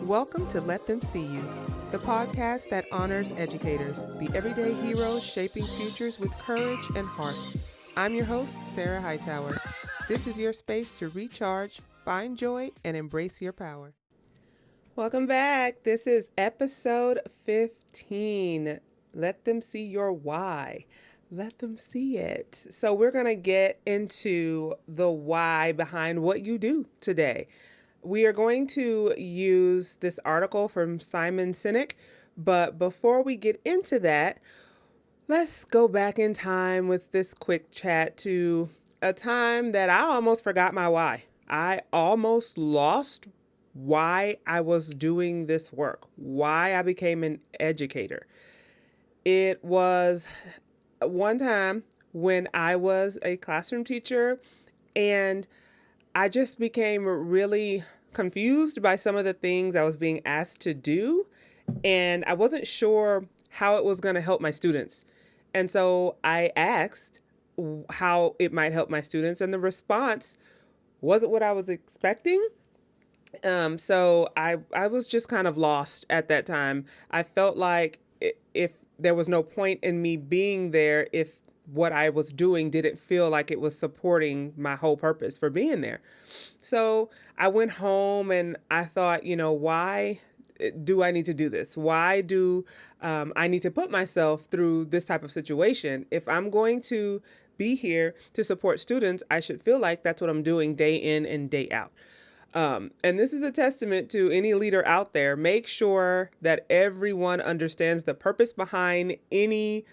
Welcome to Let Them See You, the podcast that honors educators, the everyday heroes shaping futures with courage and heart. I'm your host, Sarah Hightower. This is your space to recharge, find joy, and embrace your power. Welcome back. This is episode 15. Let them see your why. Let them see it. So we're going to get into the why behind what you do today. We are going to use this article from Simon Sinek, but before we get into that, let's go back in time with this quick chat to a time that I almost forgot my why. I almost lost why I was doing this work, why I became an educator. It was one time when I was a classroom teacher and I just became really confused by some of the things I was being asked to do, and I wasn't sure how it was going to help my students. And so I asked how it might help my students, and the response wasn't what I was expecting. So I was just kind of lost at that time. I felt like if there was no point in me being there if what I was doing didn't feel like it was supporting my whole purpose for being there. So I went home and I thought, why do I need to do this? Why do I need to put myself through this type of situation? If I'm going to be here to support students, I should feel like that's what I'm doing day in and day out. And this is a testament to any leader out there. Make sure that everyone understands the purpose behind anything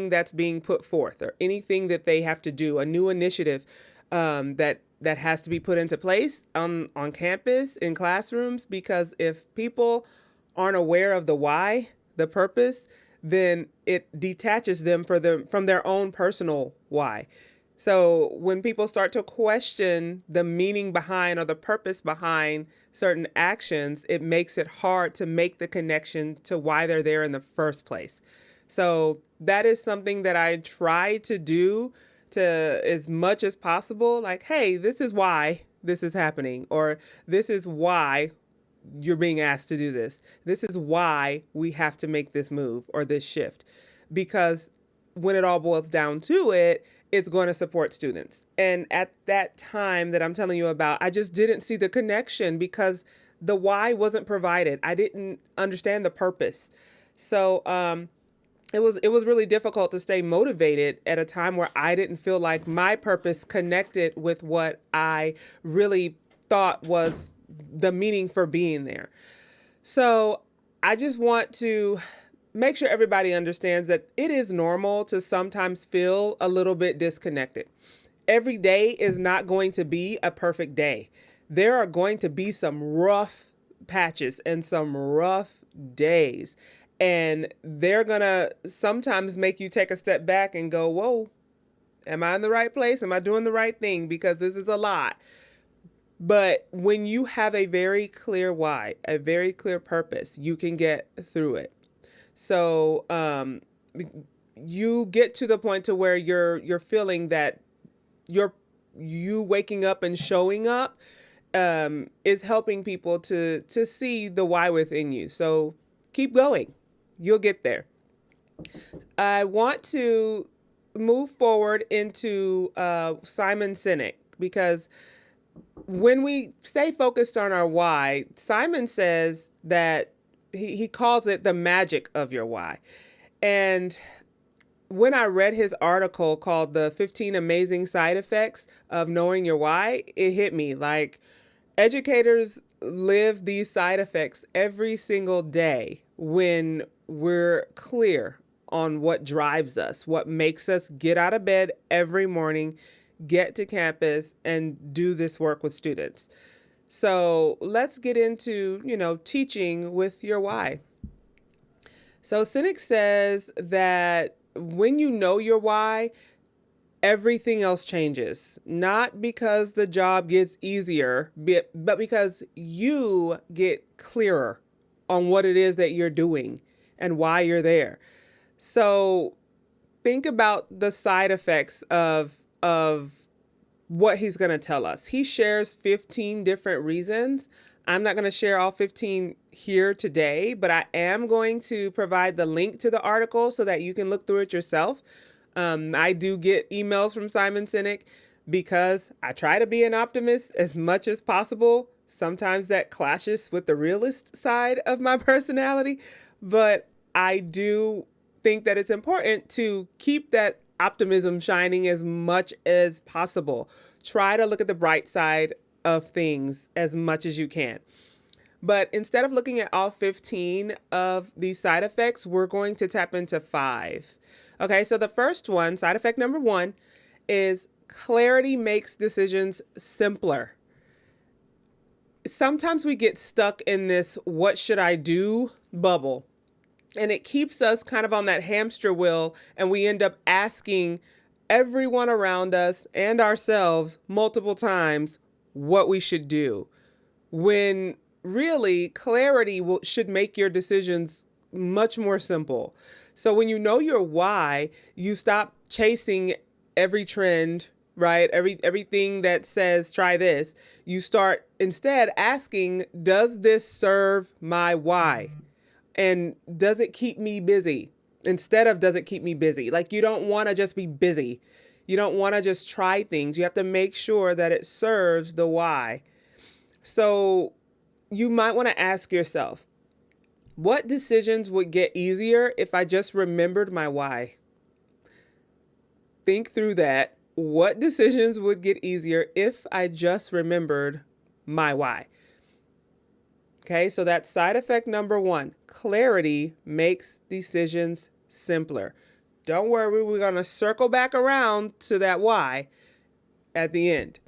that's being put forth or anything that they have to do, a new initiative that has to be put into place on campus, in classrooms, because if people aren't aware of the why, the purpose, then it detaches them from their own personal why. So when people start to question the meaning behind or the purpose behind certain actions, it makes it hard to make the connection to why they're there in the first place. So that is something that I try to do to as much as possible. Like, hey, this is why this is happening, or this is why you're being asked to do this. This is why we have to make this move or this shift. Because when it all boils down to it, it's going to support students. And at that time that I'm telling you about, I just didn't see the connection because the why wasn't provided. I didn't understand the purpose. So it was really difficult to stay motivated at a time where I didn't feel like my purpose connected with what I really thought was the meaning for being there. So I just want to make sure everybody understands that it is normal to sometimes feel a little bit disconnected. Every day is not going to be a perfect day. There are going to be some rough patches and some rough days. And they're going to sometimes make you take a step back and go, whoa, am I in the right place? Am I doing the right thing? Because this is a lot. But when you have a very clear why, a very clear purpose, you can get through it. So you get to the point to where you're feeling that you waking up and showing up is helping people to see the why within you. So keep going. You'll get there. I want to move forward into Simon Sinek, because when we stay focused on our why, Simon says that he calls it the magic of your why. And when I read his article called The 15 Amazing Side Effects of Knowing Your Why, it hit me like educators live these side effects every single day when we're clear on what drives us, what makes us get out of bed every morning, get to campus, and do this work with students. So let's get into, teaching with your why. So Sinek says that when you know your why, everything else changes. Not because the job gets easier, but because you get clearer on what it is that you're doing and why you're there. So think about the side effects of what he's going to tell us. He shares 15 different reasons I'm not going to share all 15 here today, but I am going to provide the link to the article so that you can look through it yourself. I do get emails from Simon Sinek because I try to be an optimist as much as possible. Sometimes that clashes with the realist side of my personality, but I do think that it's important to keep that optimism shining as much as possible. Try to look at the bright side of things as much as you can. But instead of looking at all 15 of these side effects, we're going to tap into 5. Okay, so the first one, side effect number 1, is clarity makes decisions simpler. Sometimes we get stuck in this what should I do bubble, and it keeps us kind of on that hamster wheel, and we end up asking everyone around us and ourselves multiple times what we should do, when really clarity should make your decisions much more simple. So when you know your why, you stop chasing every trend, right? Everything that says try this. You start instead asking, does this serve my why? And does it keep me busy? Instead of does it keep me busy? Like, you don't want to just be busy. You don't want to just try things. You have to make sure that it serves the why. So you might want to ask yourself, what decisions would get easier if I just remembered my why? Think through that. What decisions would get easier if I just remembered my why? Okay, so that's side effect number 1. Clarity makes decisions simpler. Don't worry, we're going to circle back around to that why at the end.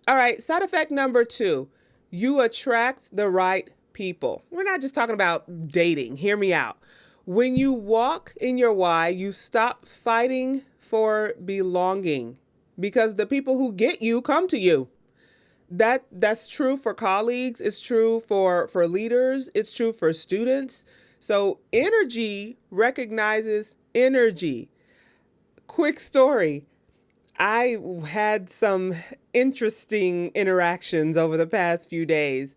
All right, side effect number 2. You attract the right people. We're not just talking about dating. Hear me out. When you walk in your why, you stop fighting for belonging because the people who get you come to you. That's true for colleagues. It's true for leaders. It's true for students. So energy recognizes energy. Quick story. I had some interesting interactions over the past few days,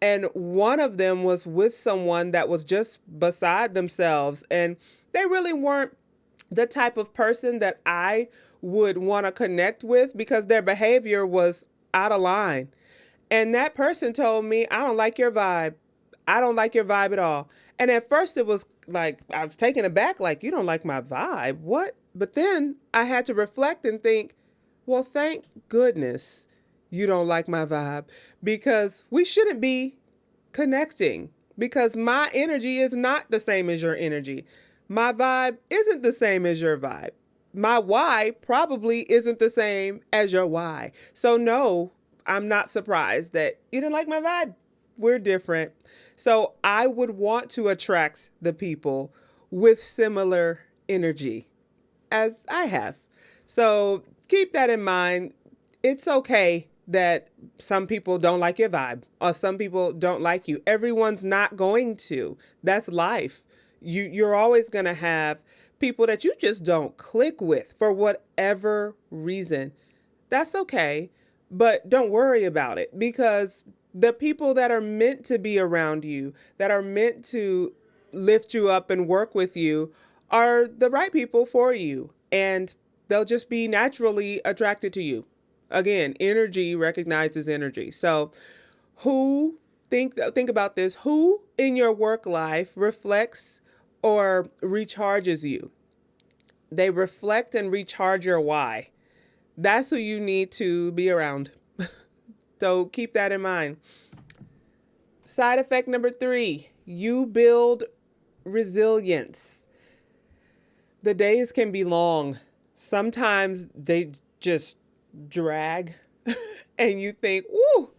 and one of them was with someone that was just beside themselves, and they really weren't the type of person that I would want to connect with because their behavior was out of line. And that person told me, I don't like your vibe. I don't like your vibe at all. And at first it was like, I was taken aback, like, you don't like my vibe? What? But then I had to reflect and think, well, thank goodness you don't like my vibe, because we shouldn't be connecting, because my energy is not the same as your energy. My vibe isn't the same as your vibe. My why probably isn't the same as your why. So no, I'm not surprised that you didn't like my vibe. We're different. So I would want to attract the people with similar energy as I have. So keep that in mind. It's okay that some people don't like your vibe or some people don't like you. Everyone's not going to. That's life. You're always going to have people that you just don't click with for whatever reason. That's okay, but don't worry about it, because the people that are meant to be around you, that are meant to lift you up and work with you, are the right people for you, and they'll just be naturally attracted to you. Again, energy recognizes energy. So think about this, who in your work life reflects or recharges you? They reflect and recharge your why. That's who you need to be around. So keep that in mind. Side effect number 3, you build resilience. The days can be long. Sometimes they just drag and you think, "Ooh,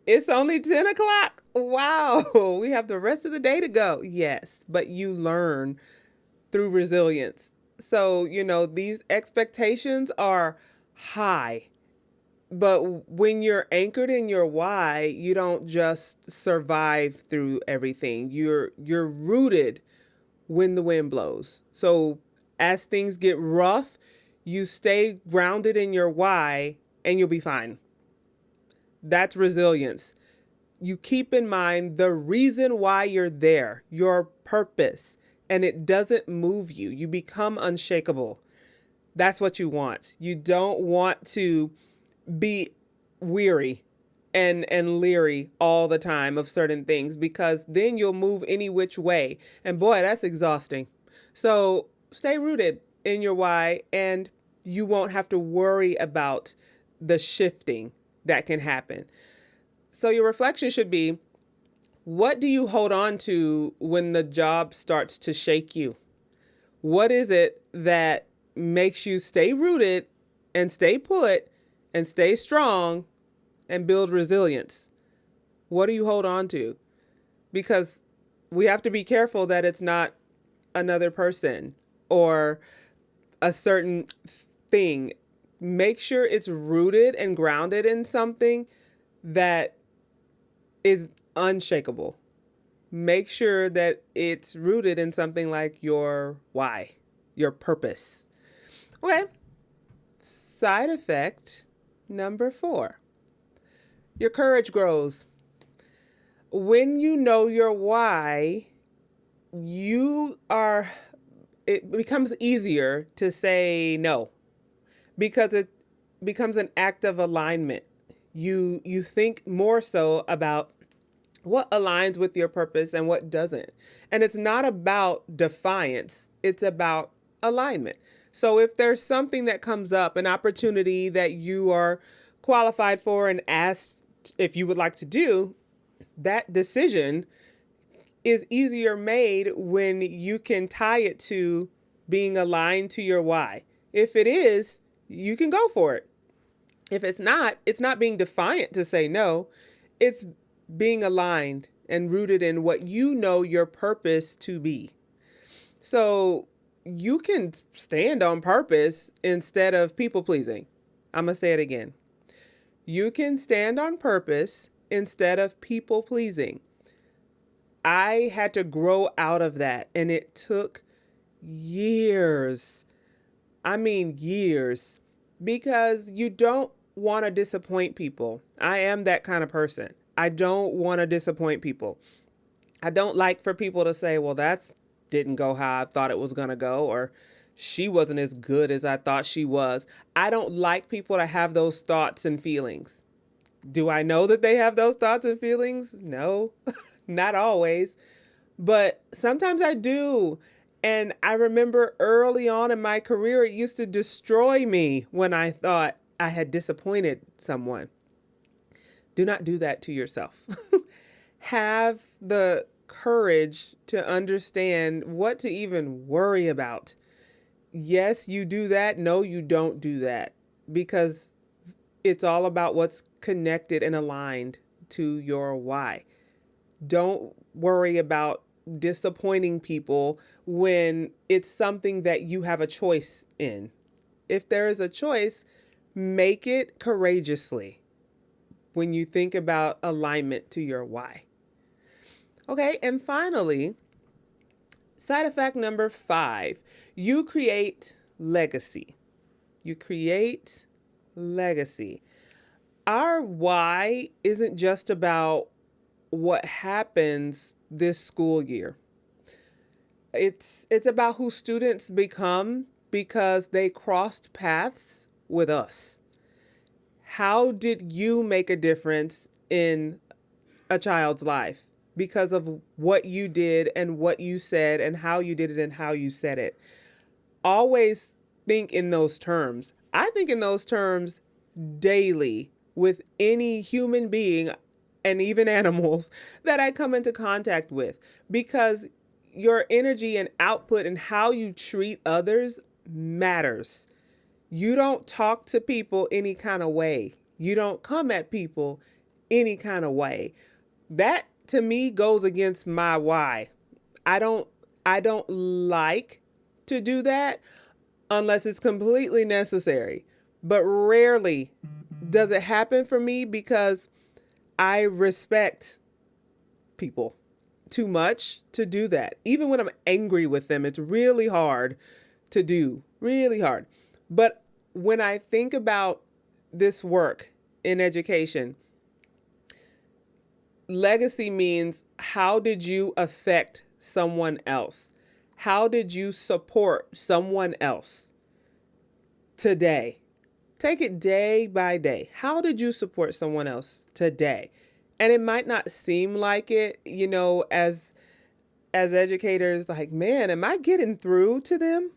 it's only 10 o'clock. Wow, we have the rest of the day to go." Yes, but you learn through resilience. So, these expectations are high. But when you're anchored in your why, you don't just survive through everything. You're rooted when the wind blows. So as things get rough, you stay grounded in your why and you'll be fine. That's resilience. you keep in mind the reason why you're there, your purpose, and it doesn't move you. You become unshakable. That's what you want. You don't want to be weary and leery all the time of certain things, because then you'll move any which way. And boy, that's exhausting. So stay rooted in your why, and you won't have to worry about the shifting that can happen. So your reflection should be, what do you hold on to when the job starts to shake you? What is it that makes you stay rooted and stay put and stay strong and build resilience? What do you hold on to? Because we have to be careful that it's not another person or a certain thing. Make sure it's rooted and grounded in something that is unshakable. Make sure that it's rooted in something like your why, your purpose. Okay. Side effect number 4. Your courage grows. When you know your why, it becomes easier to say no, because it becomes an act of alignment. You think more so about what aligns with your purpose and what doesn't. And it's not about defiance, it's about alignment. So if there's something that comes up, an opportunity that you are qualified for and asked if you would like to do, that decision is easier made when you can tie it to being aligned to your why. If it is, you can go for it. If it's not being defiant to say no. It's being aligned and rooted in what you know your purpose to be. So you can stand on purpose instead of people pleasing. I'm going to say it again. You can stand on purpose instead of people pleasing. I had to grow out of that, and it took years. I mean, years, because you don't want to disappoint people. I am that kind of person. I don't want to disappoint people. I don't like for people to say, well, that didn't go how I thought it was going to go, or she wasn't as good as I thought she was. I don't like people to have those thoughts and feelings. Do I know that they have those thoughts and feelings? No, not always. But sometimes I do. And I remember early on in my career, it used to destroy me when I thought I had disappointed someone. Do not do that to yourself. Have the courage to understand what to even worry about. Yes, you do that. No, you don't do that, because it's all about what's connected and aligned to your why. Don't worry about disappointing people when it's something that you have a choice in. If there is a choice, make it courageously when you think about alignment to your why. Okay, and finally, side effect number 5, you create legacy. You create legacy. Our why isn't just about what happens this school year. It's about who students become because they crossed paths with us. How did you make a difference in a child's life because of what you did and what you said and how you did it and how you said it? Always think in those terms. I think in those terms daily with any human being and even animals that I come into contact with, because your energy and output and how you treat others matters. You don't talk to people any kind of way. You don't come at people any kind of way. That to me goes against my why. I don't like to do that unless it's completely necessary. But rarely does it happen for me because I respect people too much to do that. Even when I'm angry with them, it's really hard to do, really hard. But when I think about this work in education, Legacy means, how did you affect someone else? How did you support someone else today? Take it day by day. How did you support someone else today? And it might not seem like it, as educators, like, man, am I getting through to them?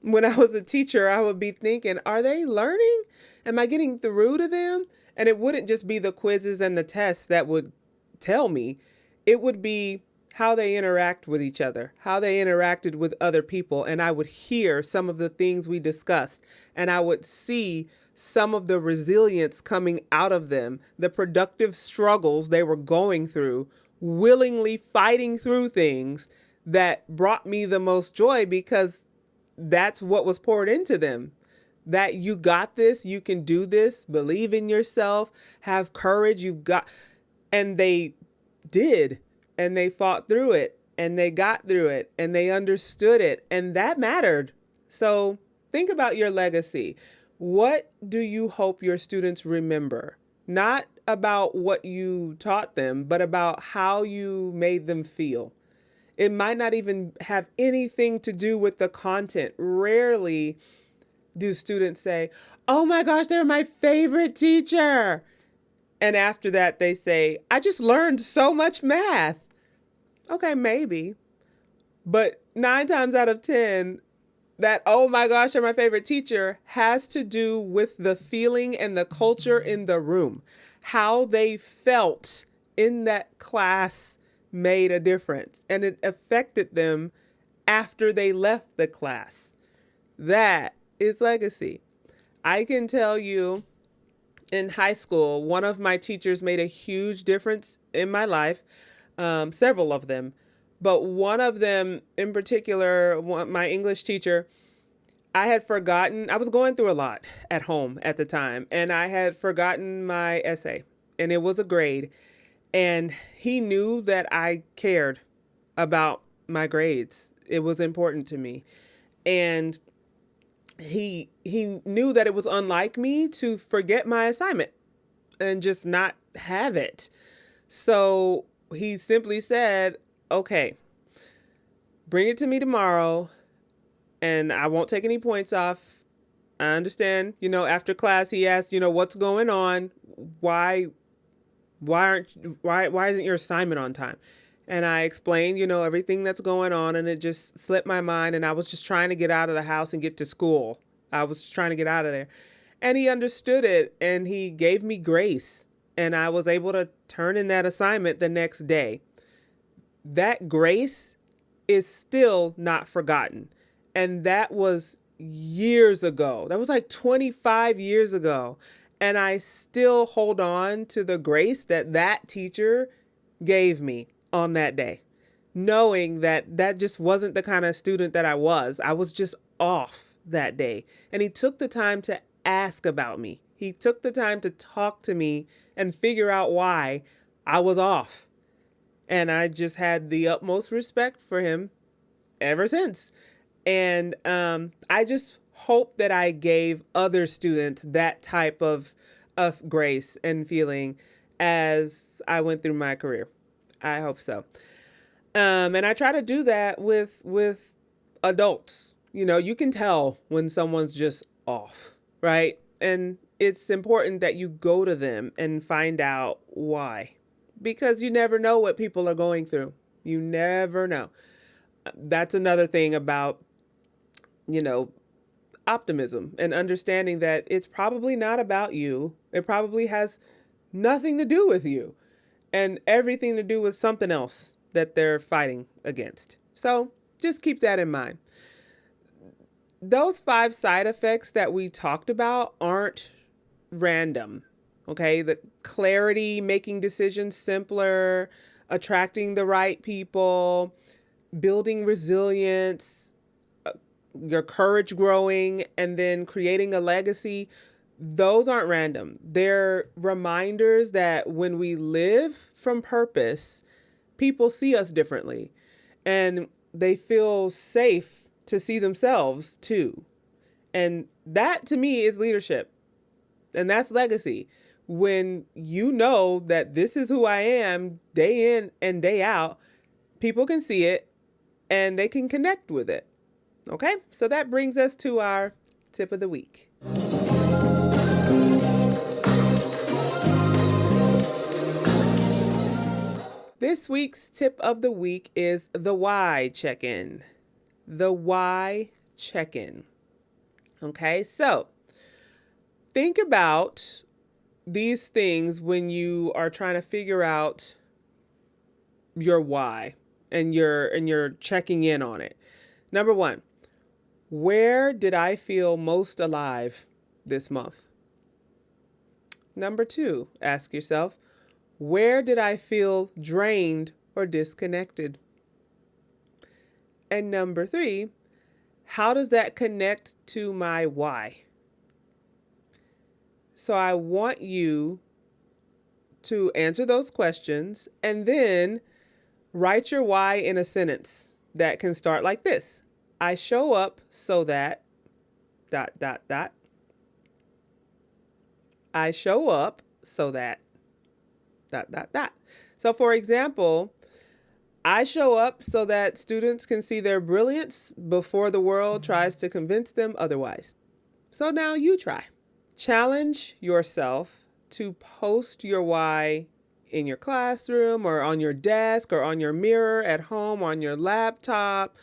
When I was a teacher, I would be thinking, are they learning? Am I getting through to them? And it wouldn't just be the quizzes and the tests that would tell me. It would be how they interact with each other, how they interacted with other people. And I would hear some of the things we discussed, and I would see some of the resilience coming out of them, the productive struggles they were going through, willingly fighting through things that brought me the most joy, because that's what was poured into them. That you got this, you can do this, believe in yourself, have courage, and they did, and they fought through it, and they got through it, and they understood it, and that mattered. So think about your legacy. What do you hope your students remember? Not about what you taught them, but about how you made them feel. It might not even have anything to do with the content. Rarely do students say, oh my gosh, they're my favorite teacher. And after that, they say, I just learned so much math. Okay, maybe. But 9 times out of 10, that, oh my gosh, they're my favorite teacher, has to do with the feeling and the culture in the room. How they felt in that class made a difference, and it affected them after they left the class. That is legacy. I can tell you, in high school, one of my teachers made a huge difference in my life, several of them, but one of them in particular, my English teacher, I had forgotten, I was going through a lot at home at the time, and I had forgotten my essay, and it was a grade. And he knew that I cared about my grades. It was important to me. And he knew that it was unlike me to forget my assignment and just not have it. So he simply said, okay, bring it to me tomorrow, and I won't take any points off. I understand, after class, he asked, what's going on? Why isn't your assignment on time? And I explained, everything that's going on, and it just slipped my mind, and I was just trying to get out of the house and get to school. I was just trying to get out of there. And he understood it, and he gave me grace, and I was able to turn in that assignment the next day. That grace is still not forgotten. And that was years ago. That was like 25 years ago. And I still hold on to the grace that teacher gave me on that day, knowing that just wasn't the kind of student that I was. I was just off that day. And he took the time to ask about me. He took the time to talk to me and figure out why I was off. And I just had the utmost respect for him ever since. And I just hope that I gave other students that type of grace and feeling as I went through my career. I hope so. And I try to do that with adults. You can tell when someone's just off, right? And it's important that you go to them and find out why, because you never know what people are going through. You never know. That's another thing about, optimism and understanding that it's probably not about you. It probably has nothing to do with you and everything to do with something else that they're fighting against. So just keep that in mind. Those 5 side effects that we talked about aren't random. Okay. The clarity, making decisions simpler, attracting the right people, building resilience, your courage growing, and then creating a legacy. Those aren't random. They're reminders that when we live from purpose, people see us differently, and they feel safe to see themselves too. And that to me is leadership. And that's legacy. when you know that this is who I am day in and day out, people can see it and they can connect with it. Okay, so that brings us to our tip of the week. This week's tip of the week is the why check-in. The why check-in. Okay, so think about these things when you are trying to figure out your why and you're checking in on it. Number one, where did I feel most alive this month? Number two, ask yourself, where did I feel drained or disconnected? And number three, how does that connect to my why? So I want you to answer those questions and then write your why in a sentence that can start like this. I show up so that ... I show up so that ... So for example, I show up so that students can see their brilliance before the world tries to convince them otherwise. So now you try. Challenge yourself to post your why in your classroom or on your desk or on your mirror at home, on your laptop,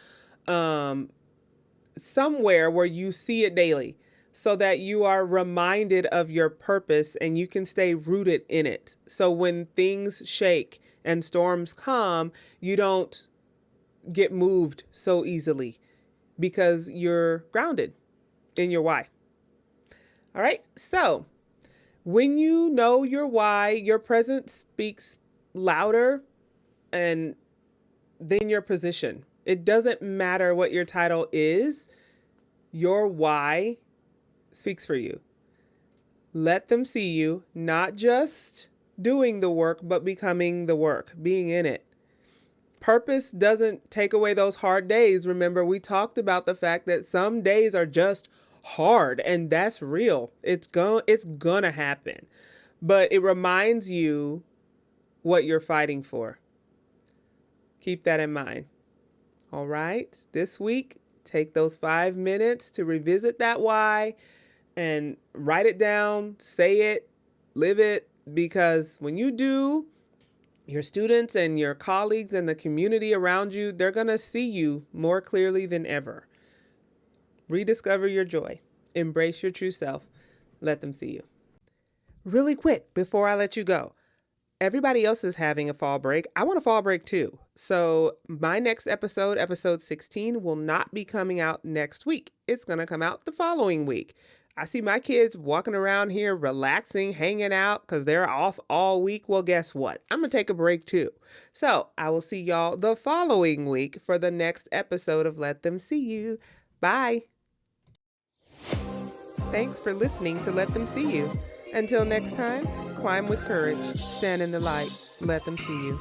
somewhere where you see it daily so that you are reminded of your purpose and you can stay rooted in it. So when things shake and storms come, you don't get moved so easily because you're grounded in your why. All right. So when you know your why, your presence speaks louder and than your position. It doesn't matter what your title is. Your why speaks for you. Let them see you, not just doing the work, but becoming the work, being in it. Purpose doesn't take away those hard days. Remember, we talked about the fact that some days are just hard, and that's real. It's gonna happen. But it reminds you what you're fighting for. Keep that in mind. All right. This week, take those 5 minutes to revisit that why and write it down, say it, live it, because when you do, your students and your colleagues and the community around you, they're going to see you more clearly than ever. Rediscover your joy. Embrace your true self. Let them see you. Really quick, before I let you go, everybody else is having a fall break. I want a fall break too. So my next episode, episode 16, will not be coming out next week. It's going to come out the following week. I see my kids walking around here relaxing, hanging out because they're off all week. Well, guess what? I'm going to take a break too. So I will see y'all the following week for the next episode of Let Them See You. Bye. Thanks for listening to Let Them See You. Until next time, climb with courage, stand in the light, let them see you.